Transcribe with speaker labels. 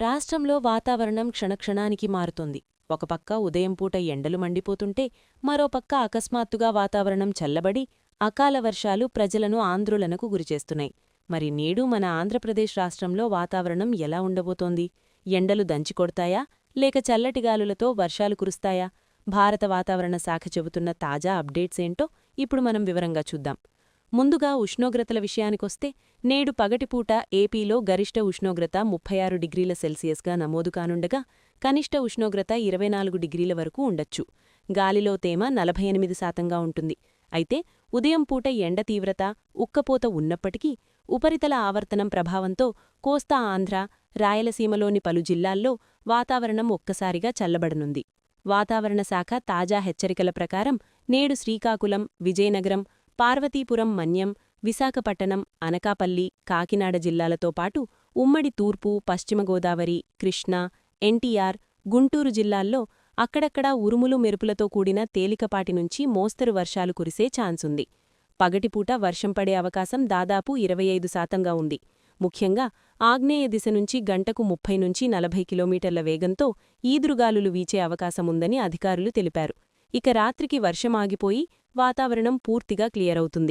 Speaker 1: రాష్ట్రంలో వాతావరణం క్షణక్షణానికి మారుతోంది. ఒక పక్క ఉదయం పూట ఎండలు మండిపోతుంటే మరోపక్క అకస్మాత్తుగా వాతావరణం చల్లబడి అకాల వర్షాలు ప్రజలను ఆందోళనకు గురిచేస్తున్నాయి. మరి నేడు మన ఆంధ్రప్రదేశ్ రాష్ట్రంలో వాతావరణం ఎలా ఉండబోతోంది? ఎండలు దంచికొడతాయా లేక చల్లటిగాలులతో వర్షాలు కురుస్తాయా? భారత వాతావరణ శాఖ చెబుతున్న తాజా అప్డేట్స్ ఏంటో ఇప్పుడు మనం వివరంగా చూద్దాం. ముందుగా ఉష్ణోగ్రతల విషయానికొస్తే నేడు పగటిపూట ఏపీలో గరిష్ట ఉష్ణోగ్రత 36 డిగ్రీల సెల్సియస్గా నమోదు కానుండగా కనిష్ట ఉష్ణోగ్రత 24 డిగ్రీల వరకు ఉండొచ్చు. గాలిలో తేమ 48% ఉంటుంది. అయితే ఉదయం పూట ఎండ తీవ్రత, ఉక్కపోత ఉన్నప్పటికీ ఉపరితల ఆవర్తనం ప్రభావంతో కోస్తా ఆంధ్ర, రాయలసీమలోని పలు జిల్లాల్లో వాతావరణం ఒక్కసారిగా చల్లబడనుంది. వాతావరణ శాఖ తాజా హెచ్చరికల ప్రకారం నేడు శ్రీకాకుళం, విజయనగరం, పార్వతీపురం మన్యం, విశాఖపట్టణం, అనకాపల్లి, కాకినాడ జిల్లాలతో పాటు ఉమ్మడి తూర్పు, పశ్చిమ గోదావరి, కృష్ణా, ఎన్టీఆర్, గుంటూరు జిల్లాల్లో అక్కడక్కడా ఉరుములు మెరుపులతో కూడిన తేలికపాటి నుంచి మోస్తరు వర్షాలు కురిసే ఛాన్సుంది. పగటిపూట వర్షం పడే అవకాశం దాదాపు 25% ఉంది. ముఖ్యంగా ఆగ్నేయ దిశ నుంచి గంటకు 30 నుంచి 40 కిలోమీటర్ల వేగంతో ఈదురుగాలులు వీచే అవకాశముందని అధికారులు తెలిపారు. ఇక రాత్రికి వర్షం ఆగిపోయి వాతావరణం పూర్తిగా క్లియరవుతుంది.